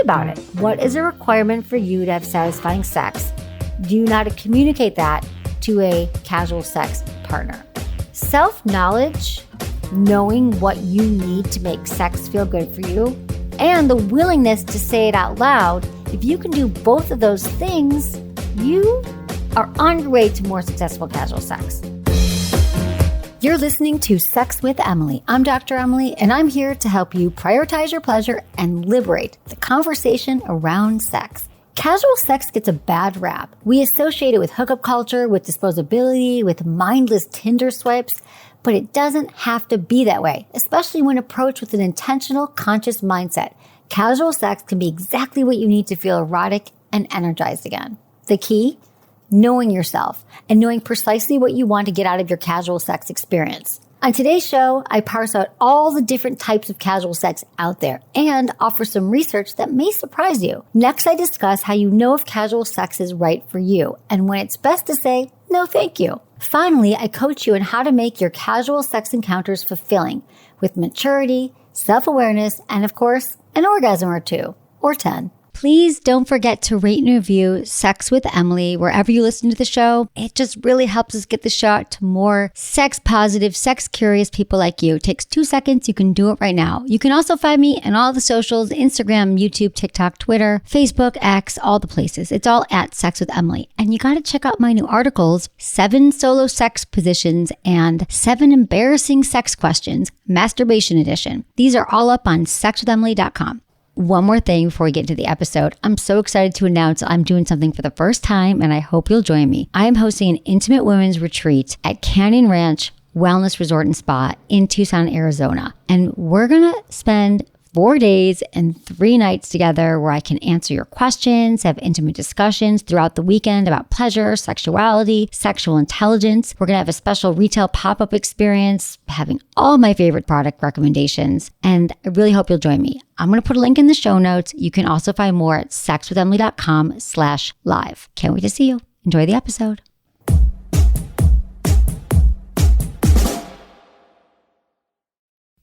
about it. What is a requirement for you to have satisfying sex? Do you know how to communicate that to a casual sex partner? Self-knowledge, knowing what you need to make sex feel good for you, and the willingness to say it out loud. If you can do both of those things, you are on your way to more successful casual sex. You're listening to Sex with Emily. I'm Dr. Emily, and I'm here to help you prioritize your pleasure and liberate the conversation around sex. Casual sex gets a bad rap. We associate it with hookup culture, with disposability, with mindless Tinder swipes, but it doesn't have to be that way, especially when approached with an intentional, conscious mindset. Casual sex can be exactly what you need to feel erotic and energized again. The key? Knowing yourself and knowing precisely what you want to get out of your casual sex experience. On today's show, I parse out all the different types of casual sex out there and offer some research that may surprise you. Next, I discuss how you know if casual sex is right for you and when it's best to say, no thank you. Finally, I coach you on how to make your casual sex encounters fulfilling with maturity, self-awareness, and of course, an orgasm or 2 or 10. Please don't forget to rate and review Sex with Emily wherever you listen to the show. It just really helps us get the show out to more sex-positive, sex-curious people like you. It takes 2 seconds. You can do it right now. You can also find me on all the socials, Instagram, YouTube, TikTok, Twitter, Facebook, X, all the places. It's all at Sex with Emily. And you got to check out my new articles, 7 solo sex positions and 7 embarrassing sex questions, masturbation edition. These are all up on sexwithemily.com. One more thing before we get into the episode. I'm so excited to announce I'm doing something for the first time, and I hope you'll join me. I am hosting an intimate women's retreat at Canyon Ranch Wellness Resort and Spa in Tucson, Arizona. And we're going to spend 4 days and 3 nights together where I can answer your questions, have intimate discussions throughout the weekend about pleasure, sexuality, sexual intelligence. We're going to have a special retail pop-up experience, having all my favorite product recommendations, and I really hope you'll join me. I'm going to put a link in the show notes. You can also find more at sexwithemily.com/live. Can't wait to see you. Enjoy the episode.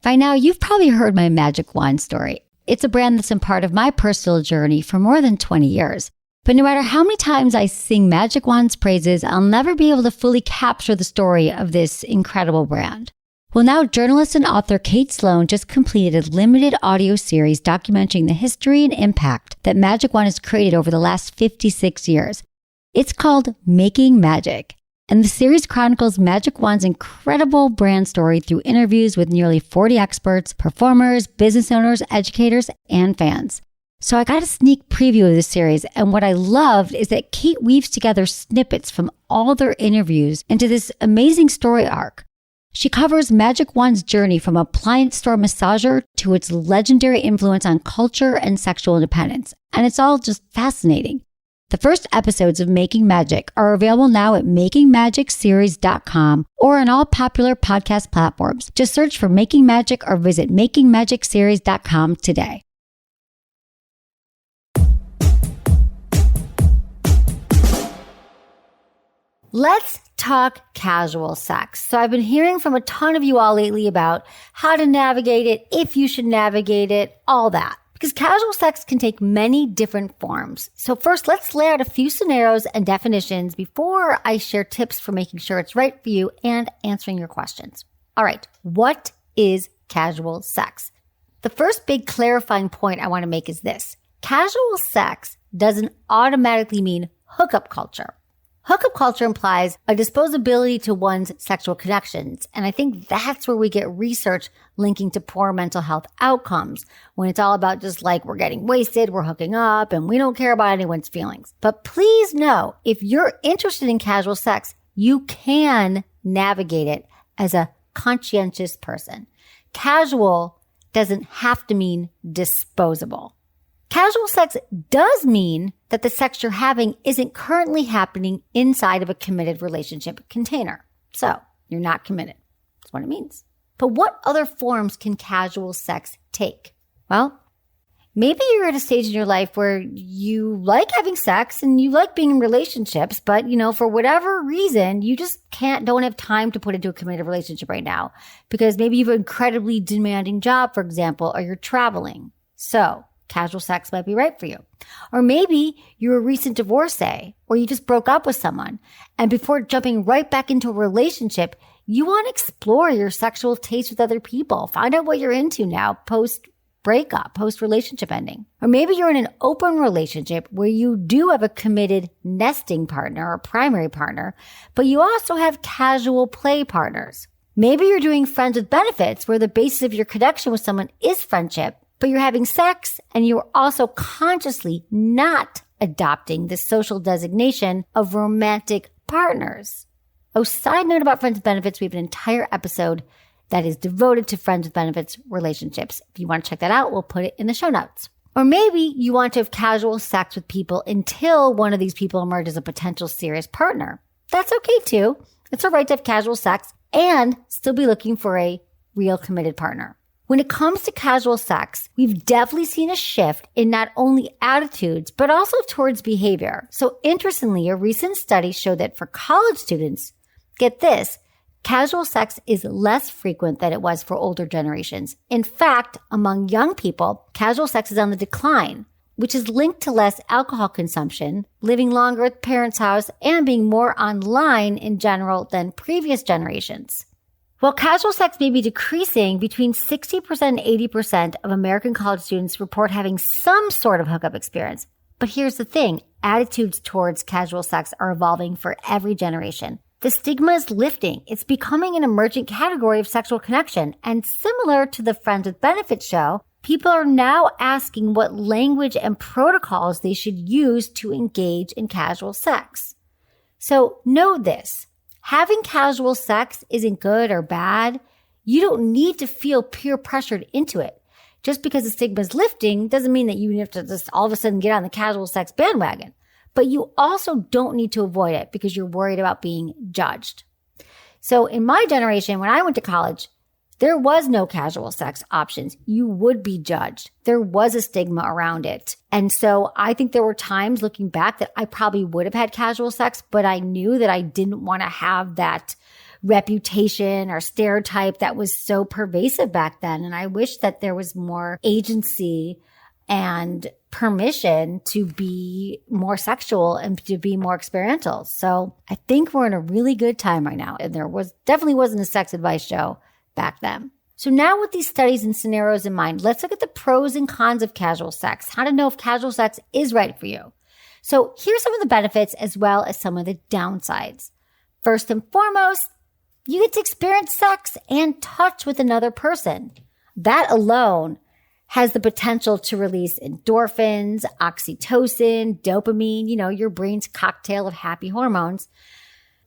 By now, you've probably heard my Magic Wand story. It's a brand that's been part of my personal journey for more than 20 years. But no matter how many times I sing Magic Wand's praises, I'll never be able to fully capture the story of this incredible brand. Well, now journalist and author Kate Sloan just completed a limited audio series documenting the history and impact that Magic Wand has created over the last 56 years. It's called Making Magic. And the series chronicles Magic Wand's incredible brand story through interviews with nearly 40 experts, performers, business owners, educators, and fans. So I got a sneak preview of this series, and what I loved is that Kate weaves together snippets from all their interviews into this amazing story arc. She covers Magic Wand's journey from appliance store massager to its legendary influence on culture and sexual independence, and it's all just fascinating. The first episodes of Making Magic are available now at makingmagicseries.com or on all popular podcast platforms. Just search for Making Magic or visit makingmagicseries.com today. Let's talk casual sex. So I've been hearing from a ton of you all lately about how to navigate it, if you should navigate it, all that. Because casual sex can take many different forms. So first, let's lay out a few scenarios and definitions before I share tips for making sure it's right for you and answering your questions. All right, what is casual sex? The first big clarifying point I want to make is this. Casual sex doesn't automatically mean hookup culture. Hookup culture implies a disposability to one's sexual connections. And I think that's where we get research linking to poor mental health outcomes, when it's all about just like we're getting wasted, we're hooking up, and we don't care about anyone's feelings. But please know, if you're interested in casual sex, you can navigate it as a conscientious person. Casual doesn't have to mean disposable. Casual sex does mean that the sex you're having isn't currently happening inside of a committed relationship container. So you're not committed. That's what it means. But what other forms can casual sex take? Well, maybe you're at a stage in your life where you like having sex and you like being in relationships, but for whatever reason, you just don't have time to put into a committed relationship right now because maybe you have an incredibly demanding job, for example, or you're traveling. So casual sex might be right for you. Or maybe you're a recent divorcee, or you just broke up with someone. And before jumping right back into a relationship, you want to explore your sexual taste with other people. Find out what you're into now post-breakup, post-relationship ending. Or maybe you're in an open relationship where you do have a committed nesting partner or primary partner, but you also have casual play partners. Maybe you're doing friends with benefits where the basis of your connection with someone is friendship, but you're having sex and you're also consciously not adopting the social designation of romantic partners. Oh, side note about friends with benefits, we have an entire episode that is devoted to friends with benefits relationships. If you want to check that out, we'll put it in the show notes. Or maybe you want to have casual sex with people until one of these people emerges as a potential serious partner. That's okay too. It's all right to have casual sex and still be looking for a real committed partner. When it comes to casual sex, we've definitely seen a shift in not only attitudes, but also towards behavior. So interestingly, a recent study showed that for college students, get this, casual sex is less frequent than it was for older generations. In fact, among young people, casual sex is on the decline, which is linked to less alcohol consumption, living longer at parents' house, and being more online in general than previous generations. While casual sex may be decreasing, between 60% and 80% of American college students report having some sort of hookup experience. But here's the thing, attitudes towards casual sex are evolving for every generation. The stigma is lifting. It's becoming an emergent category of sexual connection. And similar to the Friends with Benefits show, people are now asking what language and protocols they should use to engage in casual sex. So know this. Having casual sex isn't good or bad. You don't need to feel peer pressured into it. Just because the stigma is lifting doesn't mean that you have to just all of a sudden get on the casual sex bandwagon. But you also don't need to avoid it because you're worried about being judged. So in my generation, when I went to college, there was no casual sex options. You would be judged. There was a stigma around it. And so I think there were times looking back that I probably would have had casual sex, but I knew that I didn't want to have that reputation or stereotype that was so pervasive back then. And I wish that there was more agency and permission to be more sexual and to be more experiential. So I think we're in a really good time right now. And there definitely wasn't a sex advice show back then. So now with these studies and scenarios in mind, let's look at the pros and cons of casual sex, how to know if casual sex is right for you. So here's some of the benefits as well as some of the downsides. First and foremost, you get to experience sex and touch with another person. That alone has the potential to release endorphins, oxytocin, dopamine, your brain's cocktail of happy hormones.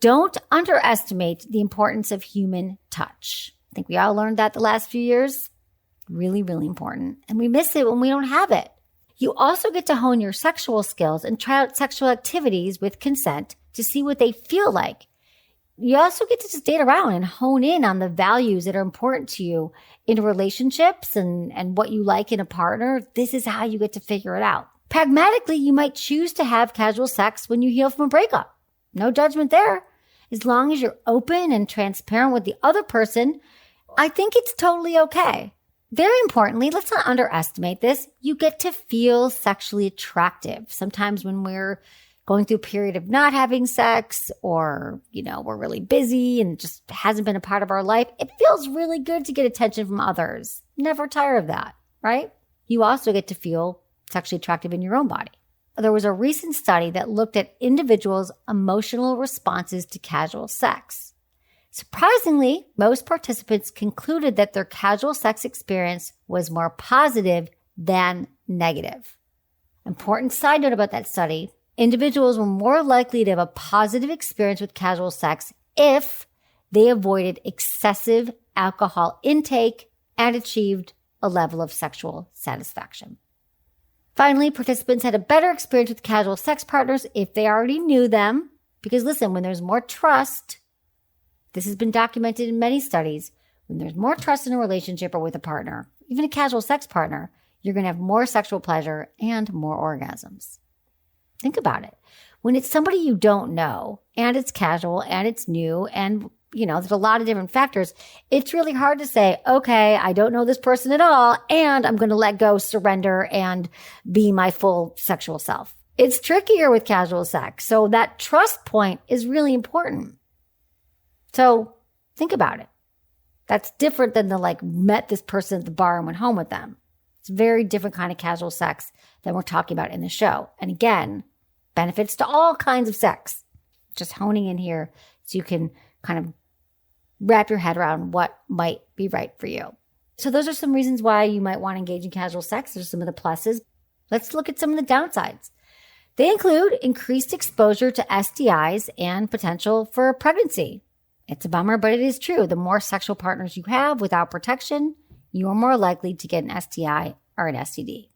Don't underestimate the importance of human touch. I think we all learned that the last few years. Really, really important. And we miss it when we don't have it. You also get to hone your sexual skills and try out sexual activities with consent to see what they feel like. You also get to just date around and hone in on the values that are important to you in relationships and what you like in a partner. This is how you get to figure it out. Pragmatically, you might choose to have casual sex when you heal from a breakup. No judgment there. As long as you're open and transparent with the other person, I think it's totally okay. Very importantly, let's not underestimate this. You get to feel sexually attractive. Sometimes when we're going through a period of not having sex or, we're really busy and it just hasn't been a part of our life, it feels really good to get attention from others. Never tire of that, right? You also get to feel sexually attractive in your own body. There was a recent study that looked at individuals' emotional responses to casual sex. Surprisingly, most participants concluded that their casual sex experience was more positive than negative. Important side note about that study, individuals were more likely to have a positive experience with casual sex if they avoided excessive alcohol intake and achieved a level of sexual satisfaction. Finally, participants had a better experience with casual sex partners if they already knew them. Because listen, when there's more trust, this has been documented in many studies, when there's more trust in a relationship or with a partner, even a casual sex partner, you're going to have more sexual pleasure and more orgasms. Think about it. When it's somebody you don't know and it's casual and it's new and there's a lot of different factors. It's really hard to say, okay, I don't know this person at all, and I'm going to let go, surrender, and be my full sexual self. It's trickier with casual sex. So that trust point is really important. So think about it. That's different than the met this person at the bar and went home with them. It's a very different kind of casual sex than we're talking about in the show. And again, benefits to all kinds of sex. Just honing in here so you can kind of wrap your head around what might be right for you. So those are some reasons why you might want to engage in casual sex. There's some of the pluses. Let's look at some of the downsides. They include increased exposure to STIs and potential for pregnancy. It's a bummer, but it is true. The more sexual partners you have without protection, you are more likely to get an STI or an STD.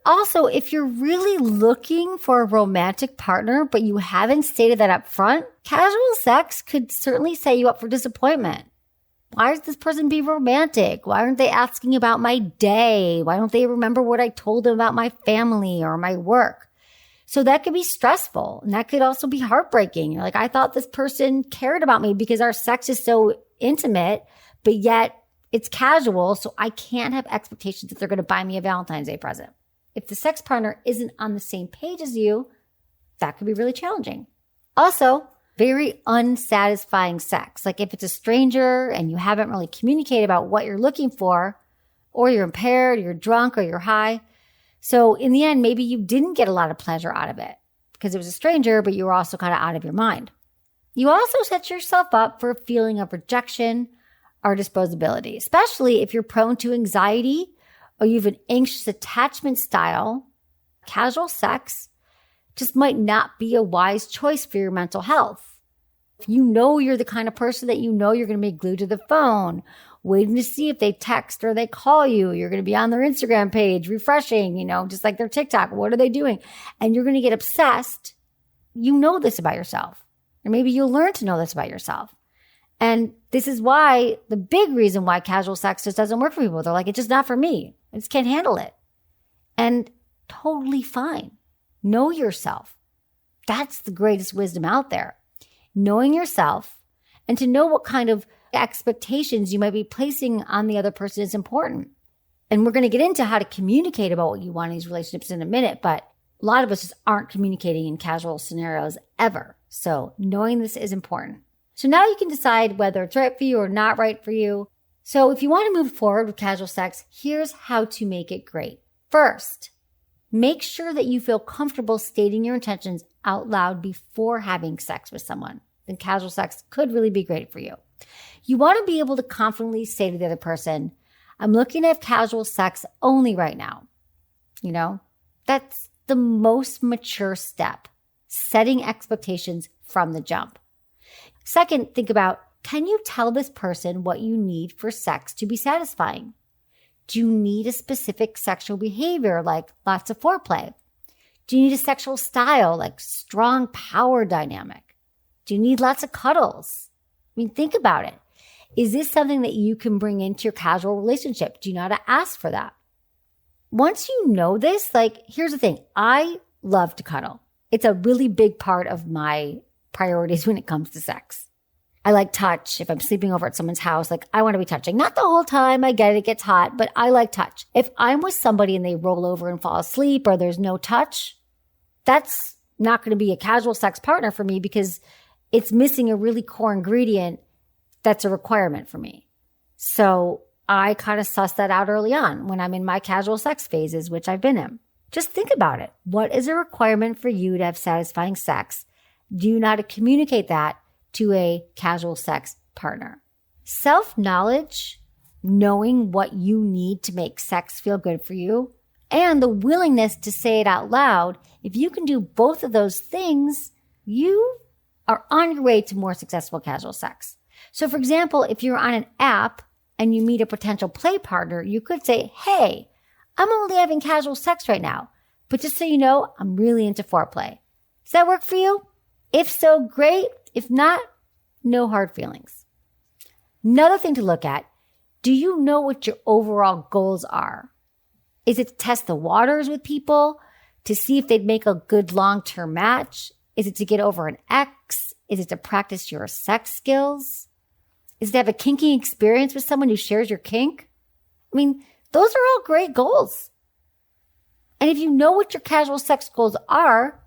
Also, if you're really looking for a romantic partner, but you haven't stated that up front, casual sex could certainly set you up for disappointment. Why does this person be romantic? Why aren't they asking about my day? Why don't they remember what I told them about my family or my work? So that could be stressful, and that could also be heartbreaking. You're like, I thought this person cared about me because our sex is so intimate, but yet it's casual, so I can't have expectations that they're going to buy me a Valentine's Day present. If the sex partner isn't on the same page as you, that could be really challenging. Also, very unsatisfying sex. Like if it's a stranger and you haven't really communicated about what you're looking for, or you're impaired, you're drunk, or you're high. So in the end, maybe you didn't get a lot of pleasure out of it because it was a stranger, but you were also kind of out of your mind. You also set yourself up for a feeling of rejection or disposability, especially if you're prone to anxiety or you have an anxious attachment style. Casual sex just might not be a wise choice for your mental health. If you know you're the kind of person that you're going to be glued to the phone, waiting to see if they text or they call you. You're going to be on their Instagram page, refreshing, just like their TikTok. What are they doing? And you're going to get obsessed. You know this about yourself. Or maybe you'll learn to know this about yourself. And this is why, the big reason why casual sex just doesn't work for people. They're like, it's just not for me. I just can't handle it. And totally fine. Know yourself. That's the greatest wisdom out there. Knowing yourself and to know what kind of expectations you might be placing on the other person is important. And we're going to get into how to communicate about what you want in these relationships in a minute, but a lot of us just aren't communicating in casual scenarios ever. So knowing this is important. So now you can decide whether it's right for you or not right for you. So if you want to move forward with casual sex, here's how to make it great. First, make sure that you feel comfortable stating your intentions out loud before having sex with someone. Then casual sex could really be great for you. You want to be able to confidently say to the other person, I'm looking to have casual sex only right now. That's the most mature step, setting expectations from the jump. Second, think about, can you tell this person what you need for sex to be satisfying? Do you need a specific sexual behavior like lots of foreplay? Do you need a sexual style like strong power dynamic? Do you need lots of cuddles? Think about it. Is this something that you can bring into your casual relationship? Do you know how to ask for that? Once you know this, here's the thing. I love to cuddle. It's a really big part of my priorities when it comes to sex. I like touch. If I'm sleeping over at someone's house, I want to be touching. Not the whole time. I get it. It gets hot, but I like touch. If I'm with somebody and they roll over and fall asleep or there's no touch, that's not going to be a casual sex partner for me because it's missing a really core ingredient that's a requirement for me. So I kind of suss that out early on when I'm in my casual sex phases, which I've been in. Just think about it. What is a requirement for you to have satisfying sex? Do you know how to communicate that to a casual sex partner? Self-knowledge, knowing what you need to make sex feel good for you, and the willingness to say it out loud. If you can do both of those things, you are on your way to more successful casual sex. So for example, if you're on an app and you meet a potential play partner, you could say, hey, I'm only having casual sex right now, but just so you know, I'm really into foreplay. Does that work for you? If so, great. If not, no hard feelings. Another thing to look at, do you know what your overall goals are? Is it to test the waters with people, to see if they'd make a good long-term match? Is it to get over an ex? Is it to practice your sex skills? Is to have a kinky experience with someone who shares your kink? I mean, those are all great goals. And if you know what your casual sex goals are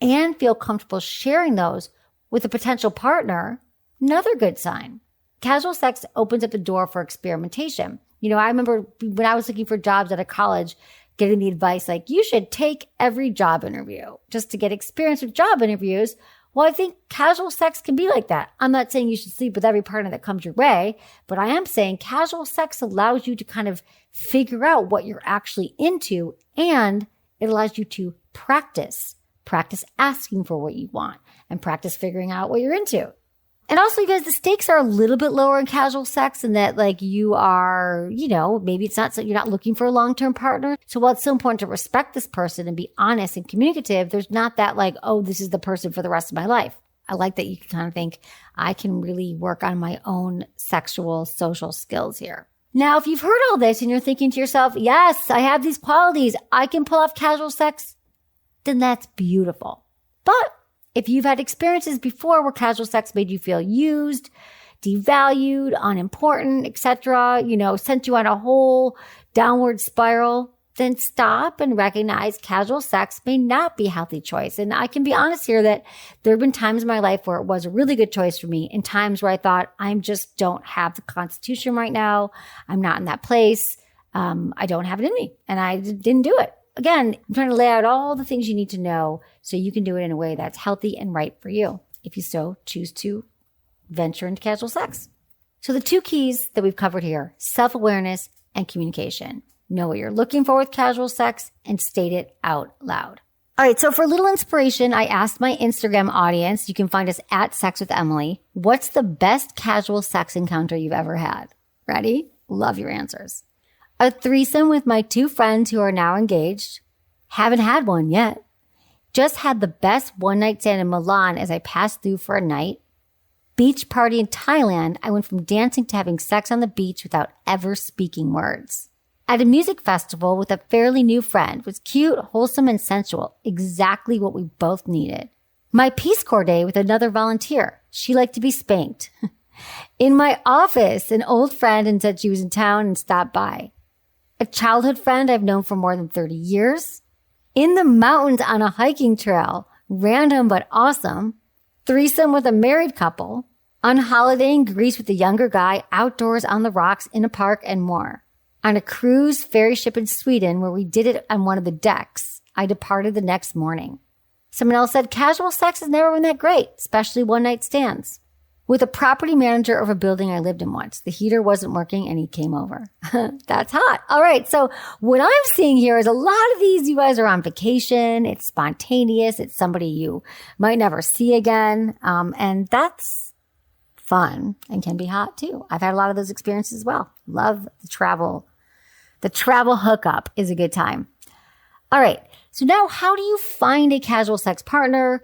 and feel comfortable sharing those with a potential partner, another good sign. Casual sex opens up the door for experimentation. I remember when I was looking for jobs at a college, getting the advice like, you should take every job interview just to get experience with job interviews. Well, I think casual sex can be like that. I'm not saying you should sleep with every partner that comes your way, but I am saying casual sex allows you to kind of figure out what you're actually into, and it allows you to practice asking for what you want and practice figuring out what you're into. And also, you guys, the stakes are a little bit lower in casual sex in that, like, you are, maybe it's not so you're not looking for a long-term partner. So while it's so important to respect this person and be honest and communicative, there's not that like, oh, this is the person for the rest of my life. I like that you can kind of think, I can really work on my own sexual, social skills here. Now, if you've heard all this and you're thinking to yourself, yes, I have these qualities, I can pull off casual sex, then that's beautiful. But if you've had experiences before where casual sex made you feel used, devalued, unimportant, etc., sent you on a whole downward spiral, then stop and recognize casual sex may not be a healthy choice. And I can be honest here that there have been times in my life where it was a really good choice for me, and times where I thought, I just don't have the constitution right now. I'm not in that place. I don't have it in me, and I didn't do it. Again, I'm trying to lay out all the things you need to know so you can do it in a way that's healthy and right for you if you so choose to venture into casual sex. So the two keys that we've covered here, self-awareness and communication. Know what you're looking for with casual sex and state it out loud. All right, so for a little inspiration, I asked my Instagram audience, you can find us at Sex with Emily, what's the best casual sex encounter you've ever had? Ready? Love your answers. A threesome with my two friends who are now engaged. Haven't had one yet. Just had the best one-night stand in Milan as I passed through for a night. Beach party in Thailand. I went from dancing to having sex on the beach without ever speaking words. At a music festival with a fairly new friend. Was cute, wholesome, and sensual. Exactly what we both needed. My Peace Corps day with another volunteer. She liked to be spanked. In my office, an old friend and said she was in town and stopped by. A childhood friend I've known for more than 30 years. In the mountains on a hiking trail. Random but awesome. Threesome with a married couple. On holiday in Greece with a younger guy. Outdoors on the rocks in a park and more. On a cruise ferry ship in Sweden where we did it on one of the decks. I departed the next morning. Someone else said casual sex has never been that great, especially one-night stands. With a property manager of a building I lived in once. The heater wasn't working and he came over. That's hot. All right. So what I'm seeing here is a lot of these, you guys are on vacation. It's spontaneous. It's somebody you might never see again. And that's fun and can be hot too. I've had a lot of those experiences as well. Love the travel. The travel hookup is a good time. All right. So now how do you find a casual sex partner?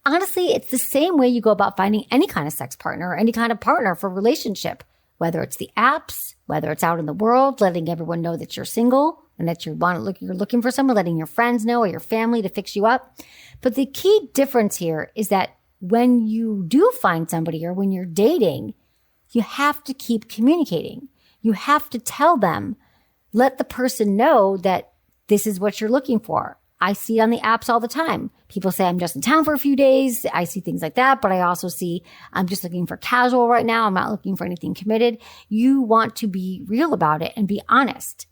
Honestly, it's the same way you go about finding any kind of sex partner or any kind of partner for a relationship, whether it's the apps, whether it's out in the world, letting everyone know that you're single and that you're looking for someone, letting your friends know or your family to fix you up. But the key difference here is that when you do find somebody or when you're dating, you have to keep communicating. You have to tell them, let the person know that this is what you're looking for. I see it on the apps all the time. People say, I'm just in town for a few days. I see things like that. But I also see, I'm just looking for casual right now. I'm not looking for anything committed. You want to be real about it and be honest.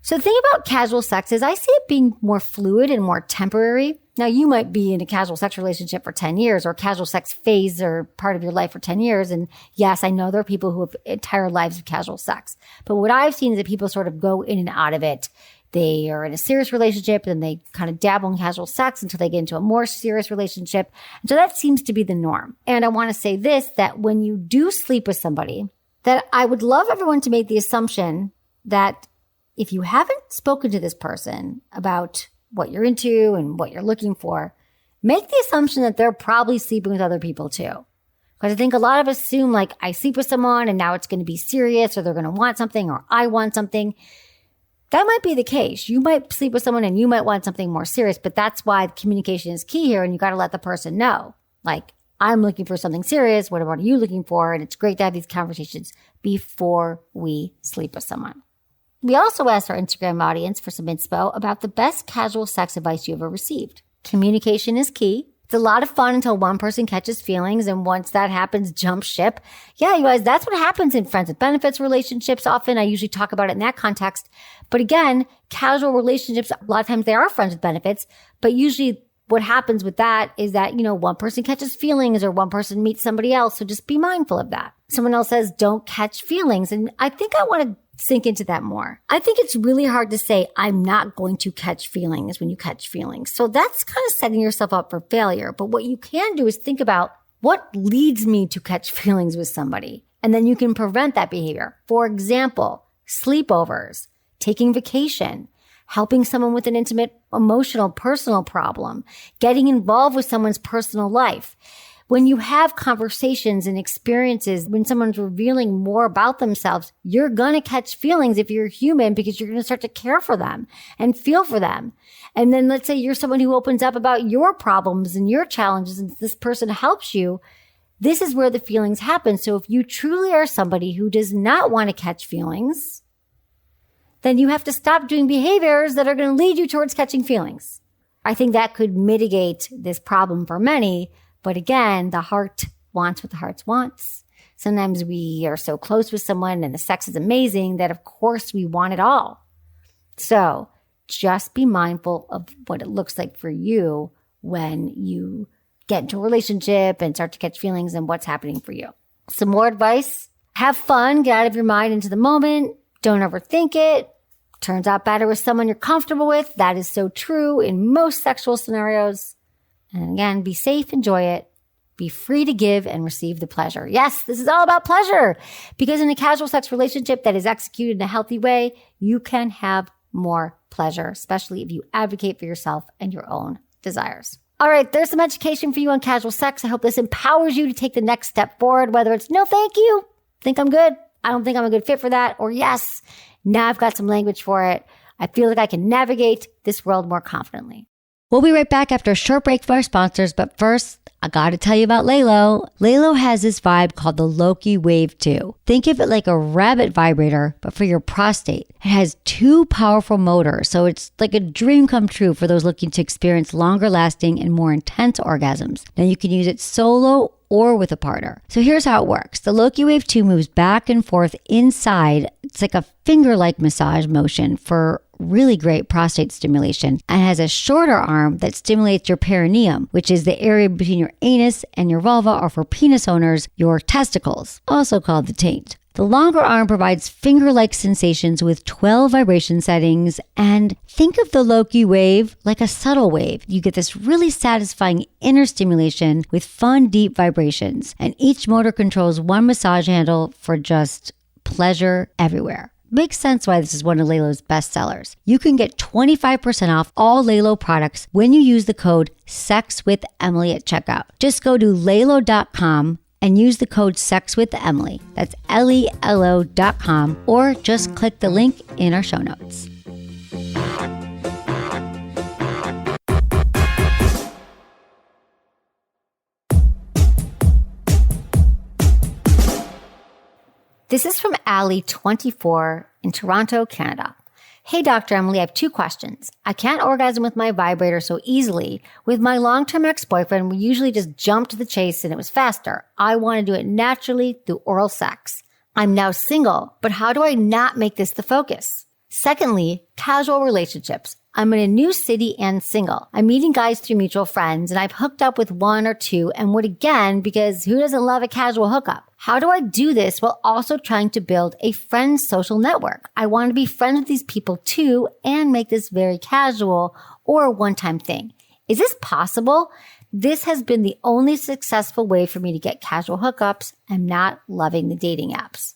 So the thing about casual sex is I see it being more fluid and more temporary. Now, you might be in a casual sex relationship for 10 years or a casual sex phase or part of your life for 10 years. And yes, I know there are people who have entire lives of casual sex. But what I've seen is that people sort of go in and out of it. They are in a serious relationship and they kind of dabble in casual sex until they get into a more serious relationship. And so that seems to be the norm. And I want to say this, that when you do sleep with somebody, that I would love everyone to make the assumption that if you haven't spoken to this person about what you're into and what you're looking for, make the assumption that they're probably sleeping with other people too. Because I think a lot of us assume like I sleep with someone and now it's going to be serious or they're going to want something or I want something. That might be the case. You might sleep with someone and you might want something more serious, but that's why communication is key here and you got to let the person know. Like, I'm looking for something serious. What are you looking for? And it's great to have these conversations before we sleep with someone. We also asked our Instagram audience for some inspo about the best casual sex advice you ever received. Communication is key. It's a lot of fun until one person catches feelings, and once that happens, jump ship. Yeah, you guys, that's what happens in friends with benefits relationships. Often I usually talk about it in that context. But again, casual relationships, a lot of times they are friends with benefits, but usually what happens with that is that, one person catches feelings or one person meets somebody else. So just be mindful of that. Someone else says, don't catch feelings. And I think I want to sink into that more. I think it's really hard to say, I'm not going to catch feelings when you catch feelings. So that's kind of setting yourself up for failure. But what you can do is think about what leads me to catch feelings with somebody. And then you can prevent that behavior. For example, sleepovers, taking vacation, helping someone with an intimate, emotional, personal problem, getting involved with someone's personal life. When you have conversations and experiences, when someone's revealing more about themselves, you're going to catch feelings if you're human because you're going to start to care for them and feel for them. And then let's say you're someone who opens up about your problems and your challenges and this person helps you. This is where the feelings happen. So if you truly are somebody who does not want to catch feelings, then you have to stop doing behaviors that are going to lead you towards catching feelings. I think that could mitigate this problem for many. But again, the heart wants what the heart wants. Sometimes we are so close with someone and the sex is amazing that of course we want it all. So just be mindful of what it looks like for you when you get into a relationship and start to catch feelings and what's happening for you. Some more advice. Have fun. Get out of your mind into the moment. Don't overthink it. Turns out better with someone you're comfortable with. That is so true in most sexual scenarios. And again, be safe, enjoy it, be free to give and receive the pleasure. Yes, this is all about pleasure because in a casual sex relationship that is executed in a healthy way, you can have more pleasure, especially if you advocate for yourself and your own desires. All right, there's some education for you on casual sex. I hope this empowers you to take the next step forward, whether it's no, thank you, think I'm good, I don't think I'm a good fit for that, or yes, now I've got some language for it. I feel like I can navigate this world more confidently. We'll be right back after a short break from our sponsors, but first, I gotta tell you about Lelo. Lelo has this vibe called the Loki Wave 2. Think of it like a rabbit vibrator, but for your prostate. It has 2 powerful motors, so it's like a dream come true for those looking to experience longer lasting and more intense orgasms. Now you can use it solo or with a partner. So here's how it works. The Loki Wave 2 moves back and forth inside. It's like a finger-like massage motion for really great prostate stimulation and has a shorter arm that stimulates your perineum, which is the area between your anus and your vulva, or for penis owners, your testicles, also called the taint. The longer arm provides finger-like sensations with 12 vibration settings, and think of the Loki wave like a subtle wave. You get this really satisfying inner stimulation with fun, deep vibrations, and each motor controls one massage handle for just pleasure everywhere. Makes sense why this is one of Lelo's best sellers. You can get 25% off all Lelo products when you use the code SEXWITHEMILY at checkout. Just go to lelo.com and use the code SEXWITHEMILY. That's LELO.com, or just click the link in our show notes. This is from Allie, 24, in Toronto, Canada. Hey, Dr. Emily, I have 2 questions. I can't orgasm with my vibrator so easily. With my long-term ex-boyfriend, we usually just jumped to the chase and it was faster. I want to do it naturally through oral sex. I'm now single, but how do I not make this the focus? Secondly, casual relationships. I'm in a new city and single. I'm meeting guys through mutual friends, and I've hooked up with 1 or 2 and would again because who doesn't love a casual hookup? How do I do this while also trying to build a friend's social network? I want to be friends with these people too and make this very casual or a one-time thing. Is this possible? This has been the only successful way for me to get casual hookups. I'm not loving the dating apps.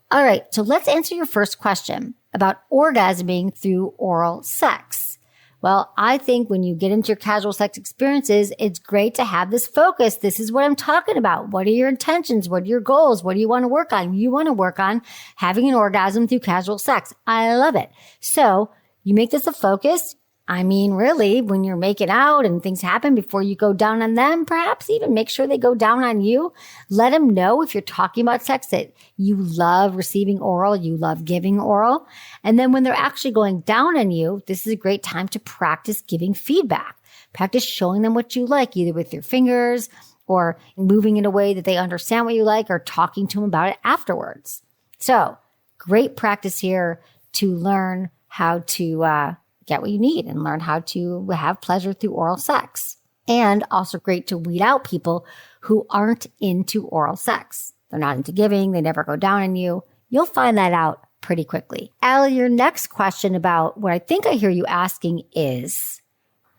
All right, so let's answer your first question about orgasming through oral sex. Well, I think when you get into your casual sex experiences, it's great to have this focus. This is what I'm talking about. What are your intentions? What are your goals? What do you want to work on? You want to work on having an orgasm through casual sex. I love it. So you make this a focus. I mean, really, when you're making out and things happen, before you go down on them, perhaps even make sure they go down on you. Let them know if you're talking about sex that you love receiving oral, you love giving oral. And then when they're actually going down on you, this is a great time to practice giving feedback. Practice showing them what you like, either with your fingers or moving in a way that they understand what you like, or talking to them about it afterwards. So great practice here to learn how to get what you need and learn how to have pleasure through oral sex. And also great to weed out people who aren't into oral sex. They're not into giving. They never go down on you. You'll find that out pretty quickly. Allie, your next question about what I think I hear you asking is,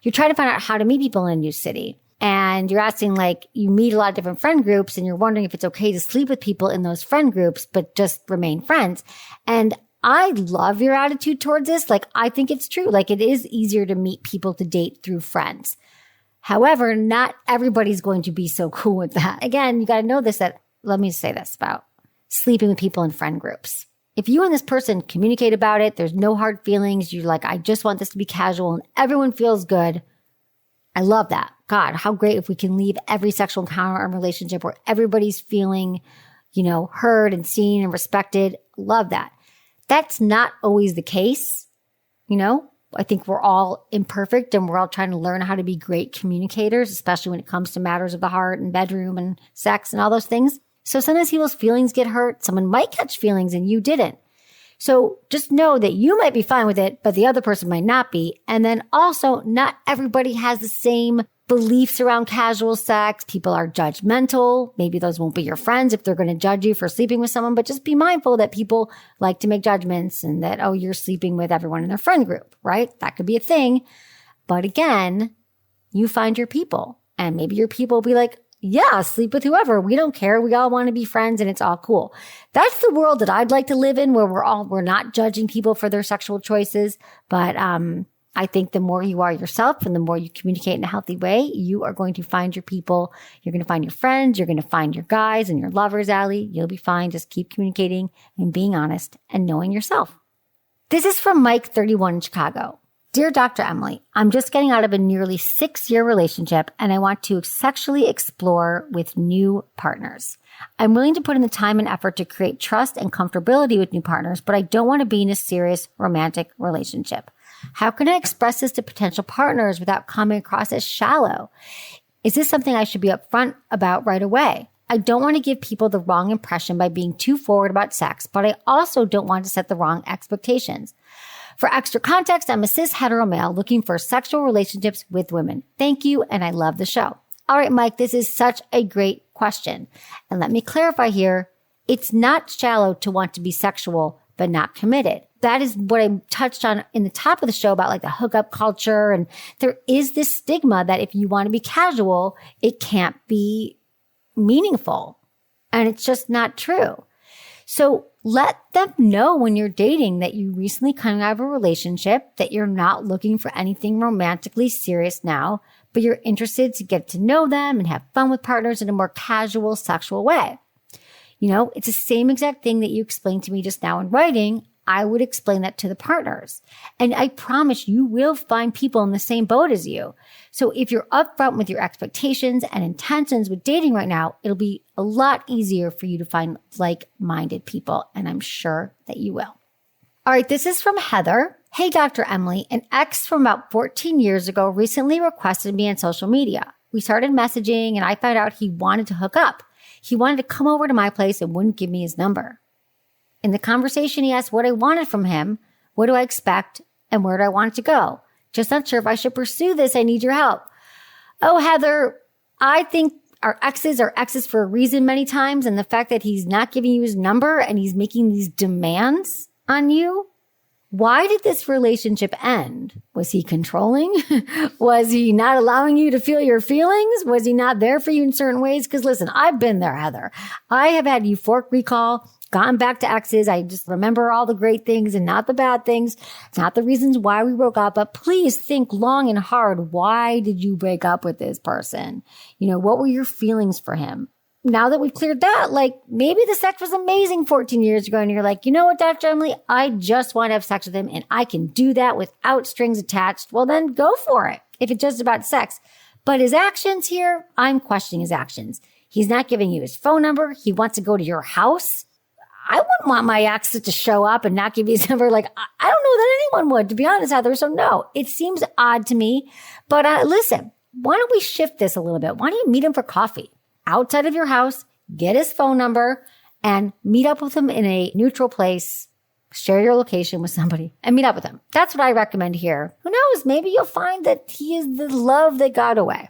you're trying to find out how to meet people in a new city. And you're asking, like, you meet a lot of different friend groups and you're wondering if it's okay to sleep with people in those friend groups, but just remain friends. And I love your attitude towards this. Like, I think it's true. Like, it is easier to meet people to date through friends. However, not everybody's going to be so cool with that. Again, you got to know this, that, let me say this about sleeping with people in friend groups. If you and this person communicate about it, there's no hard feelings. You're like, I just want this to be casual and everyone feels good. I love that. God, how great if we can leave every sexual encounter or relationship where everybody's feeling, heard and seen and respected. Love that. That's not always the case. I think we're all imperfect and we're all trying to learn how to be great communicators, especially when it comes to matters of the heart and bedroom and sex and all those things. So sometimes people's feelings get hurt. Someone might catch feelings and you didn't. So just know that you might be fine with it, but the other person might not be. And then also, not everybody has the same beliefs around casual sex. People are judgmental. Maybe those won't be your friends if they're going to judge you for sleeping with someone, but just be mindful that people like to make judgments and that, oh, you're sleeping with everyone in their friend group, right? That could be a thing. But again, you find your people, and maybe your people will be like, yeah, sleep with whoever. We don't care. We all want to be friends and it's all cool. That's the world that I'd like to live in, where we're not judging people for their sexual choices. But I think the more you are yourself and the more you communicate in a healthy way, you are going to find your people. You're going to find your friends. You're going to find your guys and your lovers, Allie. You'll be fine. Just keep communicating and being honest and knowing yourself. This is from Mike, 31 in Chicago. Dear Dr. Emily, I'm just getting out of a nearly 6-year relationship and I want to sexually explore with new partners. I'm willing to put in the time and effort to create trust and comfortability with new partners, but I don't want to be in a serious romantic relationship. How can I express this to potential partners without coming across as shallow? Is this something I should be upfront about right away? I don't want to give people the wrong impression by being too forward about sex, but I also don't want to set the wrong expectations. For extra context, I'm a cis hetero male looking for sexual relationships with women. Thank you, and I love the show. All right, Mike, this is such a great question. And let me clarify here. It's not shallow to want to be sexual, but not committed. That is what I touched on in the top of the show about, like, the hookup culture. And there is this stigma that if you want to be casual, it can't be meaningful. And it's just not true. So let them know when you're dating that you recently come out of a relationship, that you're not looking for anything romantically serious now, but you're interested to get to know them and have fun with partners in a more casual, sexual way. It's the same exact thing that you explained to me just now in writing. I would explain that to the partners. And I promise you will find people in the same boat as you. So if you're upfront with your expectations and intentions with dating right now, it'll be a lot easier for you to find like-minded people. And I'm sure that you will. All right, this is from Heather. Hey, Dr. Emily, an ex from about 14 years ago recently requested me on social media. We started messaging and I found out he wanted to hook up. He wanted to come over to my place and wouldn't give me his number. In the conversation, he asked what I wanted from him, what do I expect, and where do I want it to go? Just not sure if I should pursue this. I need your help. Oh, Heather, I think our exes are exes for a reason many times. And the fact that he's not giving you his number and he's making these demands on you. Why did this relationship end? Was he controlling? Was he not allowing you to feel your feelings? Was he not there for you in certain ways? Because listen, I've been there, Heather. I have had euphoric recall, gone back to exes. I just remember all the great things and not the bad things, not the reasons why we broke up. But please think long and hard. Why did you break up with this person? What were your feelings for him? now that we've cleared that, like maybe the sex was amazing 14 years ago and you're like, you know what, Dr. Emily, I just want to have sex with him and I can do that without strings attached. Well, then go for it if it's just about sex. But his actions here, I'm questioning his actions. He's not giving you his phone number. He wants to go to your house. I wouldn't want my ex to show up and not give you his number. Like, I don't know that anyone would, to be honest, Heather. So no, it seems odd to me. But listen, why don't we shift this a little bit? Why don't you meet him for coffee outside of your house, get his phone number, and meet up with him in a neutral place, share your location with somebody, and meet up with him. That's what I recommend here. Who knows? Maybe you'll find that he is the love that got away.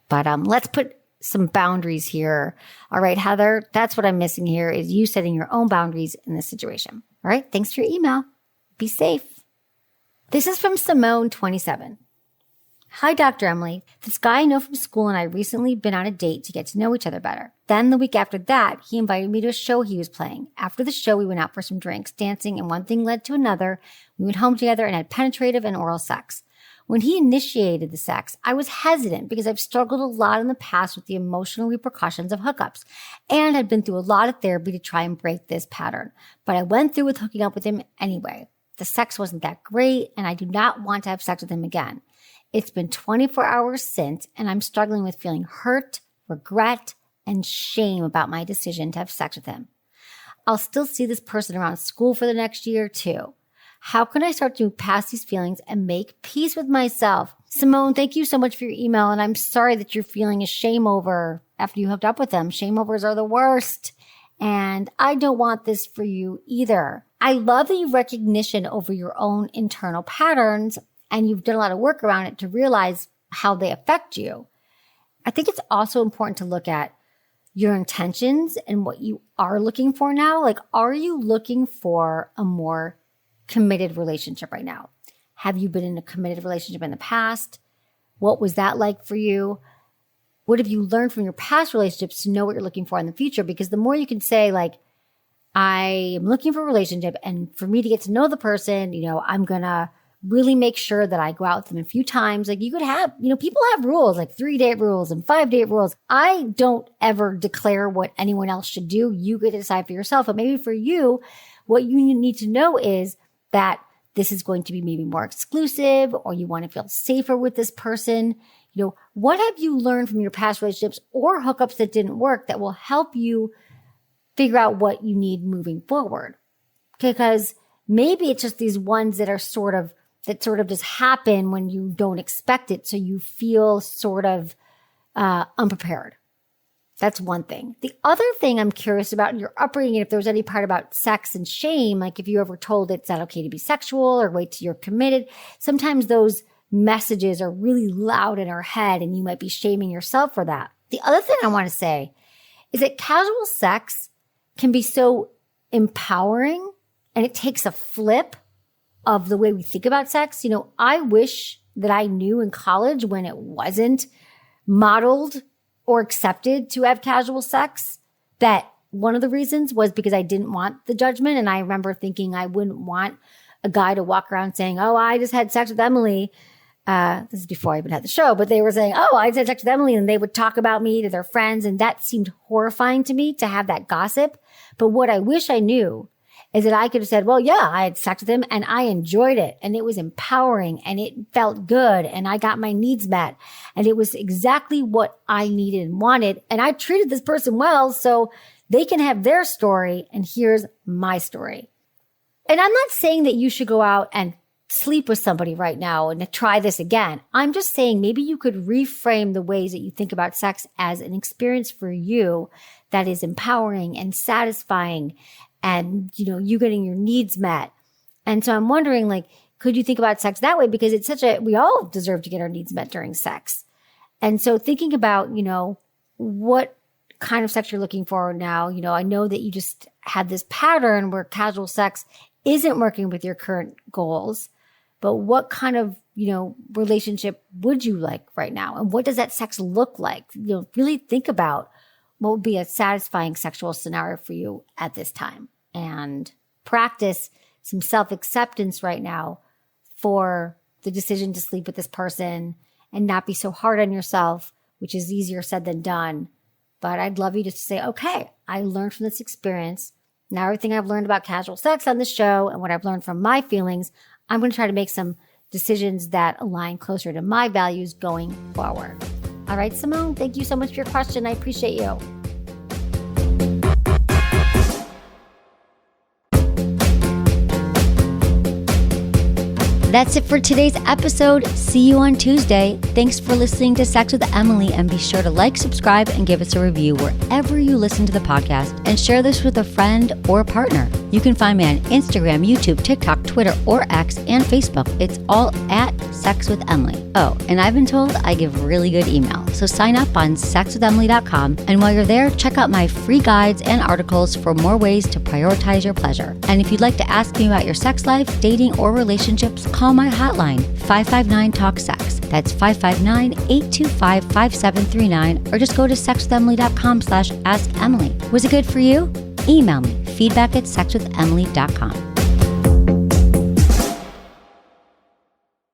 But let's put some boundaries here. All right, Heather, that's what I'm missing here is you setting your own boundaries in this situation. All right, thanks for your email. Be safe. This is from Simone, 27. Hi, Dr. Emily. This guy I know from school and I recently been on a date to get to know each other better. Then the week after that, he invited me to a show he was playing. After the show, we went out for some drinks, dancing, and one thing led to another. We went home together and had penetrative and oral sex. When he initiated the sex, I was hesitant because I've struggled a lot in the past with the emotional repercussions of hookups and had been through a lot of therapy to try and break this pattern. But I went through with hooking up with him anyway. The sex wasn't that great and I do not want to have sex with him again. It's been 24 hours since and I'm struggling with feeling hurt, regret, and shame about my decision to have sex with him. I'll still see this person around school for the next year too. How can I start to move past these feelings and make peace with myself? Simone, thank you so much for your email. And I'm sorry that you're feeling a shame over after you hooked up with them. Shame overs are the worst. And I don't want this for you either. I love that you've recognition over your own internal patterns and you've done a lot of work around it to realize how they affect you. I think it's also important to look at your intentions and what you are looking for now. Like, are you looking for a more committed relationship right now? Have you been in a committed relationship in the past? What was that like for you? What have you learned from your past relationships to know what you're looking for in the future? Because the more you can say like, I am looking for a relationship and for me to get to know the person, I'm going to really make sure that I go out with them a few times. Like you could have, people have rules like 3-date rules and 5-date rules. I don't ever declare what anyone else should do. You get to decide for yourself. But maybe for you, what you need to know is that this is going to be maybe more exclusive or you want to feel safer with this person. What have you learned from your past relationships or hookups that didn't work that will help you figure out what you need moving forward? Because maybe it's just these ones that sort of just happen when you don't expect it. So you feel sort of unprepared. That's one thing. The other thing I'm curious about in your upbringing, if there was any part about sex and shame, like if you ever told it's not okay to be sexual or wait till you're committed, sometimes those messages are really loud in our head and you might be shaming yourself for that. The other thing I want to say is that casual sex can be so empowering and it takes a flip of the way we think about sex. I wish that I knew in college when it wasn't modeled or accepted to have casual sex, that one of the reasons was because I didn't want the judgment. And I remember thinking I wouldn't want a guy to walk around saying, oh, I just had sex with Emily. This is before I even had the show, but they were saying, oh, I just had sex with Emily. And they would talk about me to their friends. And that seemed horrifying to me to have that gossip. But what I wish I knew is that I could have said, well, yeah, I had sex with him and I enjoyed it and it was empowering and it felt good and I got my needs met and it was exactly what I needed and wanted. And I treated this person well so they can have their story and here's my story. And I'm not saying that you should go out and sleep with somebody right now and try this again. I'm just saying maybe you could reframe the ways that you think about sex as an experience for you that is empowering and satisfying and, you getting your needs met. And so I'm wondering, like, could you think about sex that way? Because it's we all deserve to get our needs met during sex. And so thinking about, what kind of sex you're looking for now, I know that you just had this pattern where casual sex isn't working with your current goals, but what kind of, relationship would you like right now? And what does that sex look like? Really think about what would be a satisfying sexual scenario for you at this time and practice some self-acceptance right now for the decision to sleep with this person and not be so hard on yourself, which is easier said than done, But I'd love you to say, okay, I learned from this experience. Now everything I've learned about casual sex on the show and what I've learned from my feelings, I'm going to try to make some decisions that align closer to my values going forward. All right, Simone, thank you so much for your question. I appreciate you. That's it for today's episode. See you on Tuesday. Thanks for listening to Sex with Emily, and be sure to like, subscribe, and give us a review wherever you listen to the podcast, and share this with a friend or partner. You can find me on Instagram, YouTube, TikTok, Twitter, or X, and Facebook. It's all at Sex with Emily. Oh, and I've been told I give really good email, so sign up on sexwithemily.com, and while you're there, check out my free guides and articles for more ways to prioritize your pleasure. And if you'd like to ask me about your sex life, dating, or relationships, call my hotline, 559-TALK-SEX. That's 559-825-5739, or just go to sexwithemily.com/askemily. Was it good for you? Email me, feedback@sexwithemily.com.